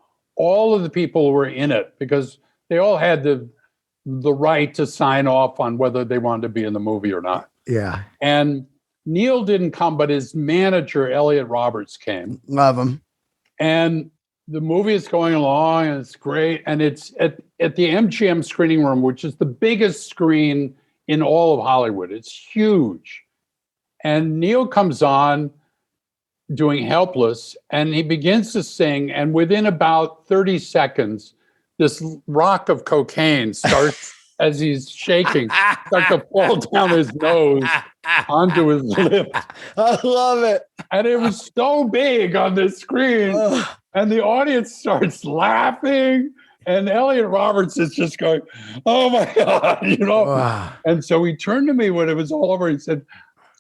all of the people who were in it, because they all had the right to sign off on whether they wanted to be in the movie or not. Yeah. And Neil didn't come, but his manager, Elliot Roberts, came. Love him. And the movie is going along, and it's great. And it's at the MGM screening room, which is the biggest screen in all of Hollywood. It's huge. And Neil comes on doing Helpless, and he begins to sing. And within about 30 seconds, this rock of cocaine starts, as he's shaking, starts to fall down his nose onto his lips. I love it. And it was so big on the screen. And the audience starts laughing. And Elliot Roberts is just going, oh my God, Wow. And so he turned to me when it was all over. He said,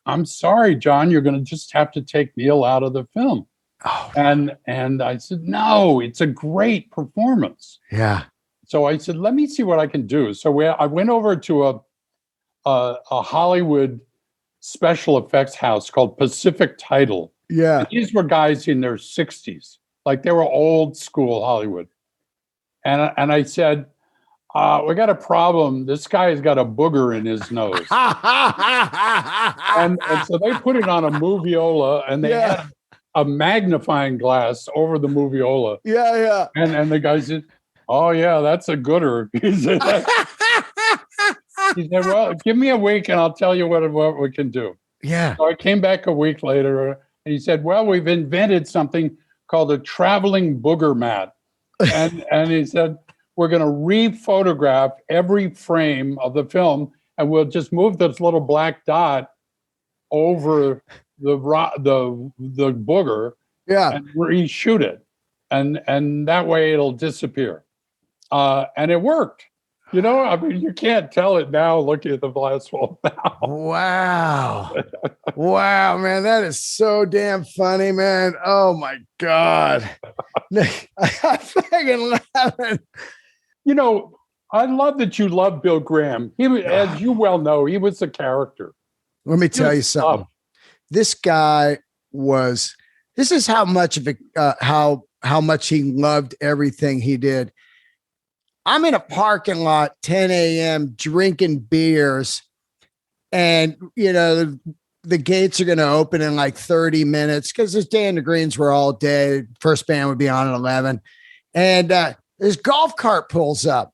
I'm sorry, John, you're going to just have to take Neil out of the film. Oh. And I said, no, it's a great performance. Yeah. So I said, let me see what I can do. So I went over to a Hollywood special effects house called Pacific Title. Yeah. And these were guys in their 60s. Like, they were old school Hollywood. And I said, we got a problem. This guy has got a booger in his nose. and so they put it on a moviola, and they had a magnifying glass over the moviola. Yeah. And the guy said, oh, yeah, that's a gooder. He said, well, give me a week and I'll tell you what we can do. Yeah. So I came back a week later, and he said, well, we've invented something called a traveling booger mat. And he said, we're going to re-photograph every frame of the film, and we'll just move this little black dot over the booger, and reshoot it, and that way it'll disappear. And it worked. You can't tell it now looking at the Last Waltz now. Wow. Wow, man. That is so damn funny, man. Oh my God. I'm fucking laughing. I love that you love Bill Graham. As you well know, he was a character. Let me tell you something. This guy this is how much of it, how much he loved everything he did. I'm in a parking lot, 10 a.m., drinking beers, and, the gates are going to open in like 30 minutes because this Day in the Greens were all day. First band would be on at 11. And this golf cart pulls up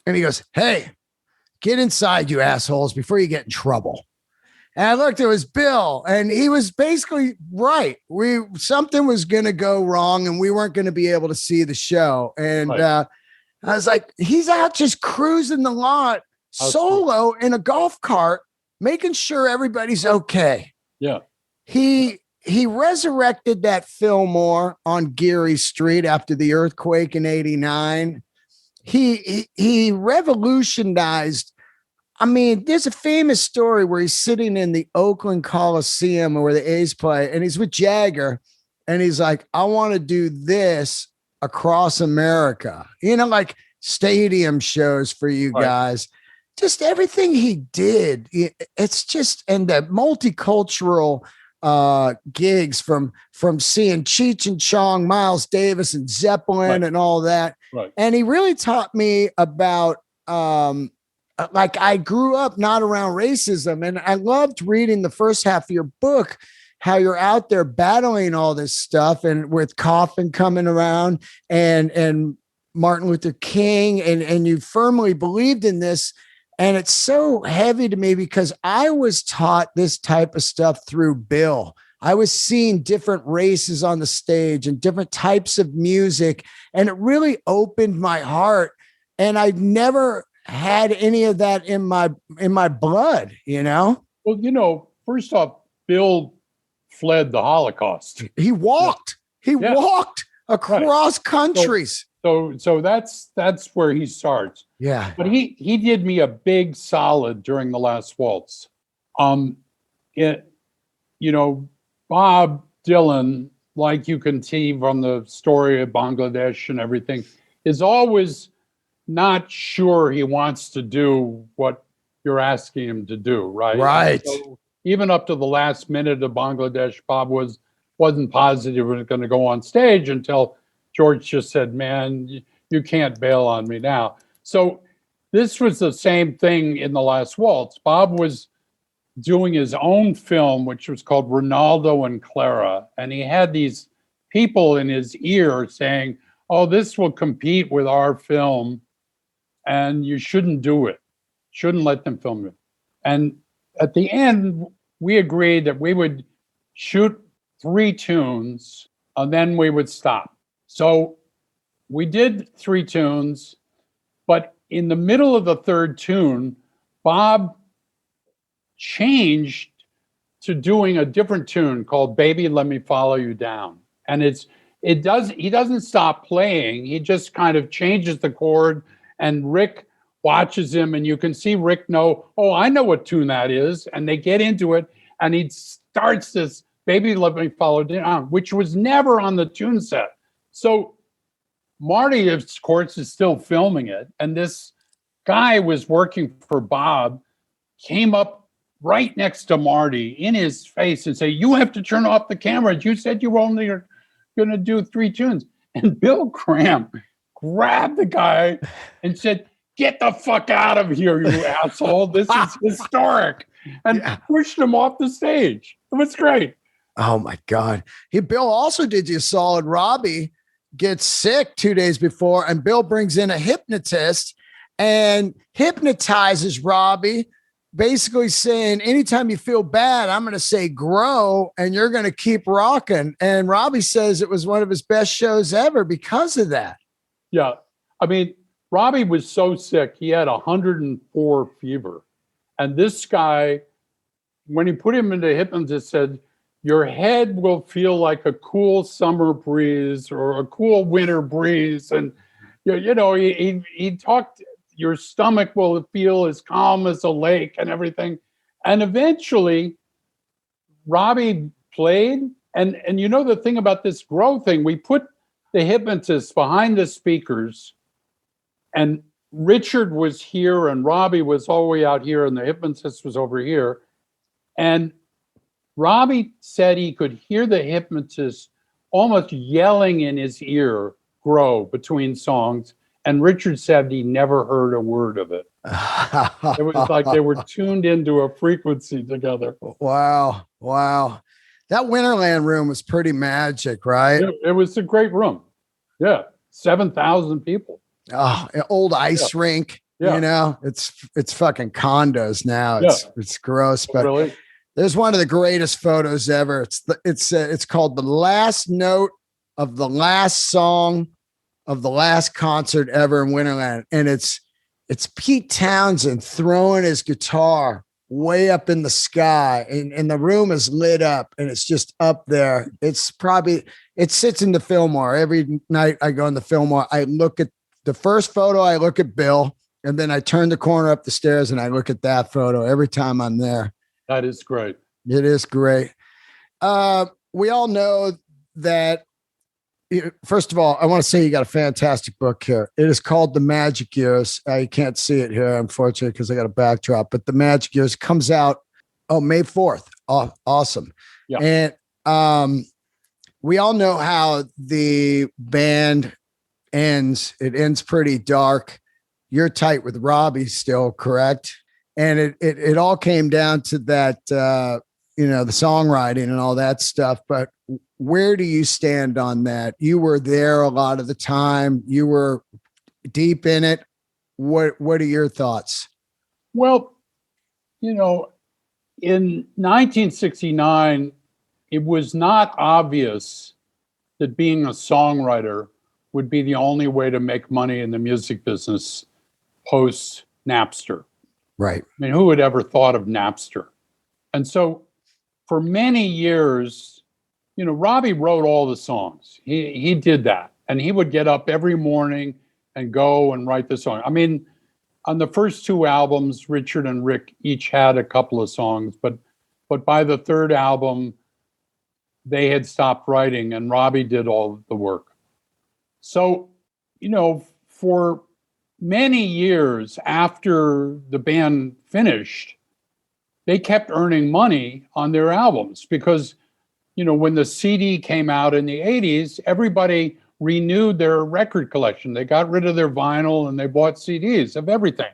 and he goes, "Hey, get inside, you assholes, before you get in trouble." And I looked, it was Bill, and he was basically right. Something was going to go wrong and we weren't going to be able to see the show. And I was like, he's out just cruising the lot solo in a golf cart, making sure everybody's okay. Yeah. He resurrected that Fillmore on Geary Street after the earthquake in '89. He revolutionized. I mean, there's a famous story where he's sitting in the Oakland Coliseum where the A's play, and he's with Jagger, and he's like, "I want to do this across America," like stadium shows for you guys. Just everything he did. It's just, and the multicultural gigs from seeing Cheech and Chong, Miles Davis, and Zeppelin and all that. Right. And he really taught me about, like, I grew up not around racism, and I loved reading the first half of your book, how you're out there battling all this stuff, and with Coffin coming around and Martin Luther King, and you firmly believed in this. And it's so heavy to me because I was taught this type of stuff through Bill. I was seeing different races on the stage and different types of music, and it really opened my heart. And I've never had any of that in my blood, Well, first off, Bill fled the Holocaust. He walked. He walked across countries. So that's where he starts. Yeah. But he did me a big solid during the last waltz. Bob Dylan, like you can see from the story of Bangladesh and everything, is always not sure he wants to do what you're asking him to do, right? Right. So even up to the last minute of Bangladesh, Bob wasn't positive he was going to go on stage until George just said, "Man, you can't bail on me now." So this was the same thing in the last waltz. Bob was doing his own film, which was called Ronaldo and Clara. And he had these people in his ear saying, "Oh, this will compete with our film, and you shouldn't do it. Shouldn't let them film it." And at the end, we agreed that we would shoot 3 tunes, and then we would stop. So we did 3 tunes, but in the middle of the 3rd tune, Bob changed to doing a different tune called "Baby, Let Me Follow You Down." And he doesn't stop playing. He just kind of changes the chord, and Rick watches him, and you can see Rick know, "Oh, I know what tune that is." And they get into it, and he starts this "Baby, Let Me Follow You Down," which was never on the tune set. So Marty, of course, is still filming it. And this guy was working for Bob, came up right next to Marty in his face and say, "You have to turn off the cameras. You said you were only going to do 3 tunes." And Bill Graham grabbed the guy and said, "Get the fuck out of here, you asshole. This is historic." And pushed him off the stage. It was great. Oh, my God. Bill also did you a solid. Robbie gets sick 2 days before, and Bill brings in a hypnotist and hypnotizes Robbie, basically saying, "Anytime you feel bad, I'm going to say grow, and you're going to keep rocking." And Robbie says it was one of his best shows ever because of that. Yeah. I mean, Robbie was so sick. He had 104 fever. And this guy, when he put him into hypnotist, said, "Your head will feel like a cool summer breeze or a cool winter breeze." And, he talked, "Your stomach will feel as calm as a lake," and everything. And eventually, Robbie played. And the thing about this grow thing, we put the hypnotist behind the speakers, and Richard was here and Robbie was all the way out here and the hypnotist was over here. And Robbie said he could hear the hypnotist almost yelling in his ear, "Grow," between songs. And Richard said he never heard a word of it. It was like they were tuned into a frequency together. Wow. That Winterland room was pretty magic, right? It was a great room. Yeah. 7,000 people. Oh, an old ice rink. Yeah. You know, it's fucking condos now. Yeah. It's gross, but Really? there's one of the greatest photos ever. It's called The Last Note of the Last Song of the Last Concert Ever in Winterland, and it's Pete Townsend throwing his guitar way up in the sky, and the room is lit up, and it's just up there. It sits in the Fillmore. Every night I go in the Fillmore, I look at the first photo, I look at Bill, and then I turn the corner up the stairs and I look at that photo every time I'm there. That is great. It is great. We all know that. First of all, I want to say you got a fantastic book here. It is called The Magic Years. You can't see it here, unfortunately, because I got a backdrop. But The Magic Years comes out May 4th. Awesome. Yeah. And we all know how the band ends. It ends pretty dark. You're tight with Robbie still, correct? And it all came down to that, the songwriting and all that stuff. But where do you stand on that? You were there a lot of the time. You were deep in it. What are your thoughts? Well, in 1969, it was not obvious that being a songwriter would be the only way to make money in the music business post Napster. Right. I mean, who had ever thought of Napster? And so for many years, Robbie wrote all the songs. He did that. And he would get up every morning and go and write the song. I mean, on the first two albums, Richard and Rick each had a couple of songs, but by the third album, they had stopped writing and Robbie did all the work. So, for many years after the band finished, they kept earning money on their albums because when the CD came out in the 80s, everybody renewed their record collection. They got rid of their vinyl and they bought CDs of everything.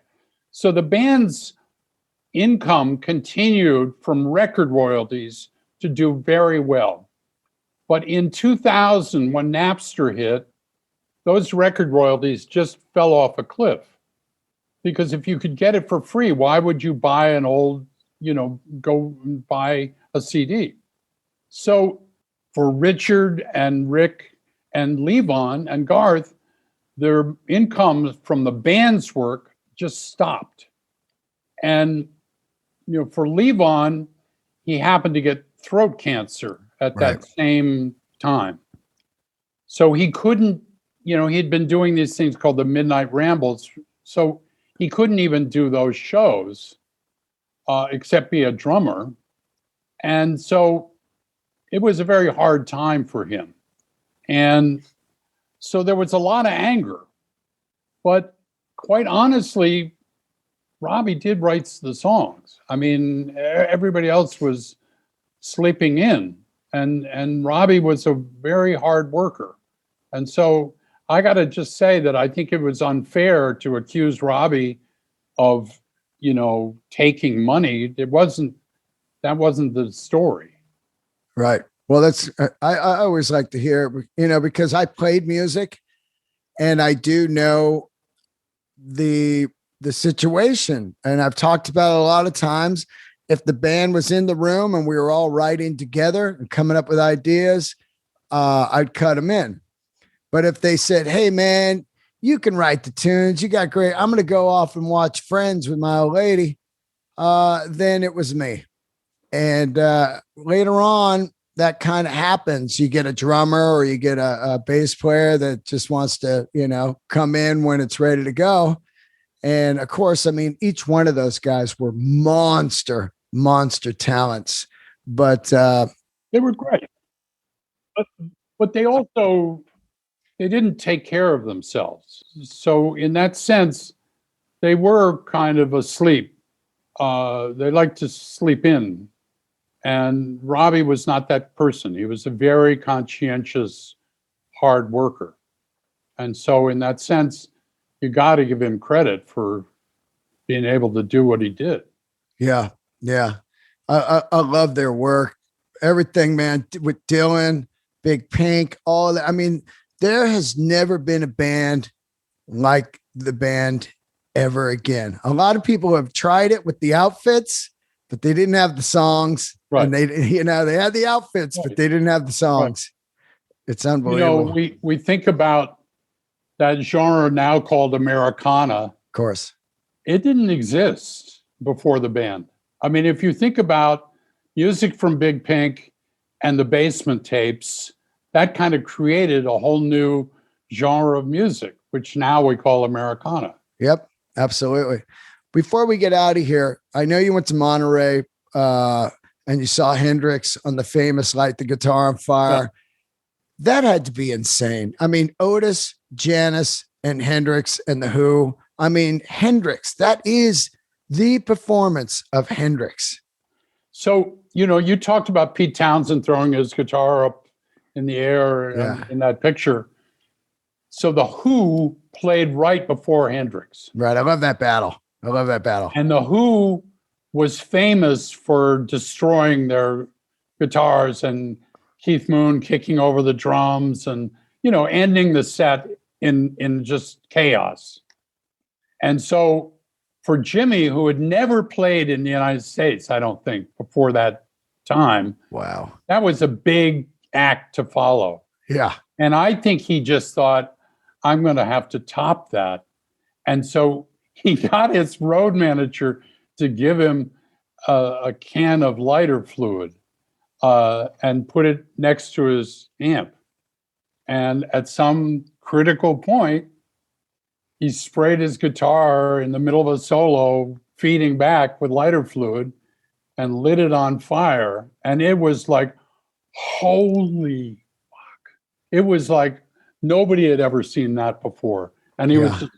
So the band's income continued from record royalties to do very well. But in 2000, when Napster hit, those record royalties just fell off a cliff. Because if you could get it for free, why would you buy an old, go and buy a CD? So for Richard and Rick and Levon and Garth, their income from the band's work just stopped. And, for Levon, he happened to get throat cancer at that same time. So he couldn't, he'd been doing these things called the Midnight Rambles. So he couldn't even do those shows, except be a drummer. And so it was a very hard time for him. And so there was a lot of anger. But quite honestly, Robbie did write the songs. I mean, everybody else was sleeping in. And Robbie was a very hard worker. And so I got to just say that I think it was unfair to accuse Robbie of, taking money. That wasn't the story. Right. Well, I always like to hear, because I played music and I do know the situation. And I've talked about it a lot of times. If the band was in the room and we were all writing together and coming up with ideas, I'd cut them in. But if they said, hey, man, you can write the tunes, you got great, I'm going to go off and watch Friends with my old lady, then it was me. And later on, that kind of happens. You get a drummer or you get a bass player that just wants to, come in when it's ready to go. And of course, I mean, each one of those guys were monster talents, but they were great. But they didn't take care of themselves. So in that sense, they were kind of asleep. They liked to sleep in. And Robbie was not that person. He was a very conscientious, hard worker. And so in that sense, you got to give him credit for being able to do what he did. Yeah. I love their work. Everything, man, with Dylan, Big Pink, all that. I mean, there has never been a band like the band ever again. A lot of people have tried it with the outfits, but they didn't have the songs. Right. And they had the outfits, Right. but they didn't have the songs. Right. It's unbelievable. We think about that genre now called Americana. Of course. It didn't exist before the band. I mean, if you think about music from Big Pink and the Basement Tapes, that kind of created a whole new genre of music, which now we call Americana. Yep, absolutely. Before we get out of here, I know you went to Monterey and you saw Hendrix on the famous Light the Guitar on Fire. Yeah. That had to be insane. I mean, Otis, Janis, and Hendrix and The Who. I mean, Hendrix, that is the performance of Hendrix. So, you talked about Pete Townsend throwing his guitar up in the air in that picture. So The Who played right before Hendrix. Right. I love that battle. And The Who was famous for destroying their guitars and Keith Moon kicking over the drums and, ending the set in just chaos. And so for Jimmy, who had never played in the United States, I don't think, before that time. Wow. That was a big act to follow. Yeah. And I think he just thought, I'm going to have to top that. And so he got his road manager to give him a can of lighter fluid and put it next to his amp. And at some critical point, he sprayed his guitar in the middle of a solo, feeding back with lighter fluid and lit it on fire. And it was like, holy fuck. It was like nobody had ever seen that before. And he was just,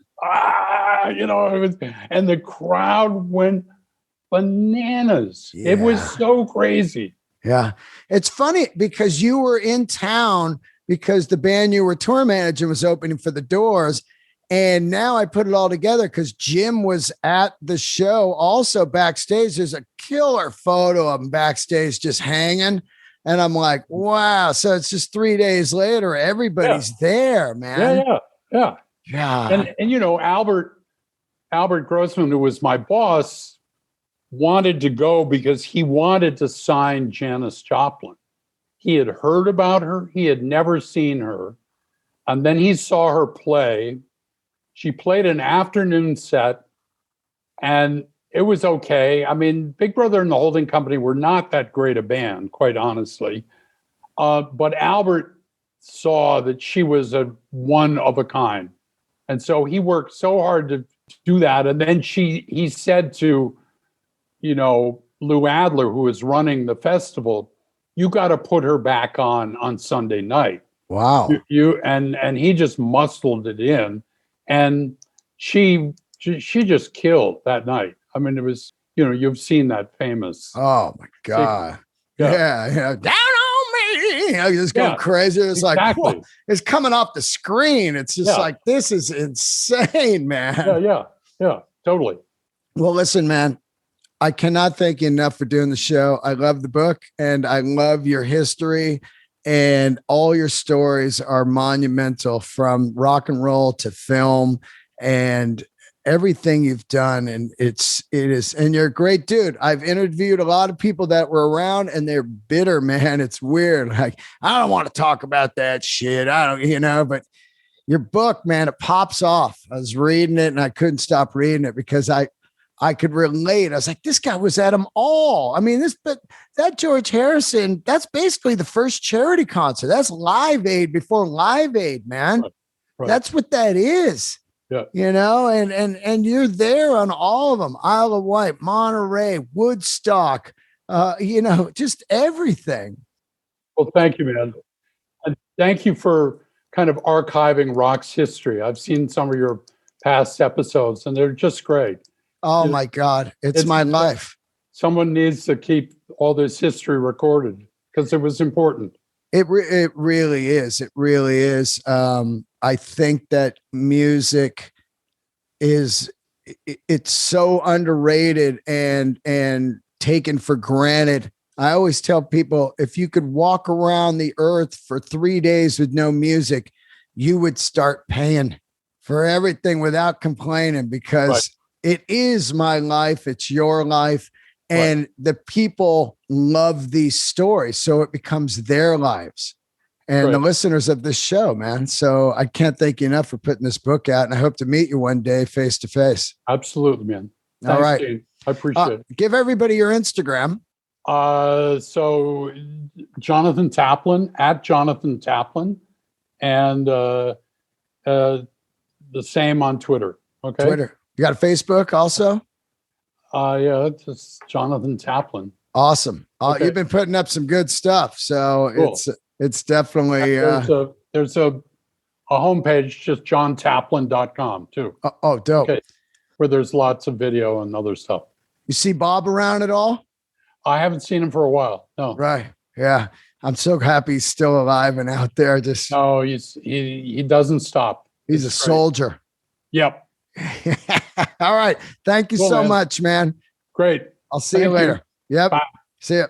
and the crowd went bananas. Yeah. It was so crazy. Yeah. It's funny because you were in town because the band you were tour managing was opening for the Doors. And now I put it all together because Jim was at the show also backstage. There's a killer photo of him backstage just hanging. And I'm like, wow. So it's just 3 days later. Everybody's there, man. Yeah. And Albert Grossman, who was my boss, wanted to go because he wanted to sign Janis Joplin. He had heard about her. He had never seen her. And then he saw her play. She played an afternoon set, and it was okay. I mean, Big Brother and the Holding Company were not that great a band, quite honestly. But Albert saw that she was a one of a kind. And so he worked so hard to do that. And then he said to, Lou Adler, who was running the festival, you got to put her back on Sunday night. Wow. And he just muscled it in. And she just killed that night. I mean, it was, you've seen that famous. Oh my God. Yeah. Down on me. You just go crazy. It's exactly. Like, whoa, it's coming off the screen. It's just like, this is insane, man. Yeah, totally. Well, listen, man, I cannot thank you enough for doing the show. I love the book and I love your history. And all your stories are monumental, from rock and roll to film and everything you've done. And it is, and you're a great dude. I've interviewed a lot of people that were around and they're bitter, man. It's weird. Like, I don't want to talk about that shit. I don't, but your book, man, it pops off. I was reading it and I couldn't stop reading it because I could relate. I was like, this guy was at them all. I mean, but that George Harrison, that's basically the first charity concert. That's Live Aid before Live Aid, man. Right. That's what that is. Yeah. And you're there on all of them. Isle of Wight, Monterey, Woodstock, just everything. Well, thank you, man. And thank you for kind of archiving rock's history. I've seen some of your past episodes and they're just great. Oh my God. It's my life. Someone needs to keep all this history recorded because it was important. It really is. It really is. I think that music it's so underrated and taken for granted. I always tell people, if you could walk around the earth for 3 days with no music, you would start paying for everything without complaining, because it is my life. It's your life. And the people love these stories. So it becomes their lives and the listeners of this show, man. So I can't thank you enough for putting this book out. And I hope to meet you one day face to face. Absolutely, man. Thanks, all right. Dave. I appreciate it. Give everybody your Instagram. So Jonathan Taplin, at Jonathan Taplin, and the same on Twitter. Okay. Twitter. You got a Facebook also? Yeah, it's just Jonathan Taplin. Awesome. You've been putting up some good stuff. So cool. It's definitely there's a homepage, just johntaplin.com too. Oh, dope. Okay. Where there's lots of video and other stuff. You see Bob around at all? I haven't seen him for a while. No. Right. Yeah. I'm so happy he's still alive and out there. No, he doesn't stop. He's a soldier. Yep. All right. Thank you so much, man. Great. I'll see you later. Yep. Bye. See ya.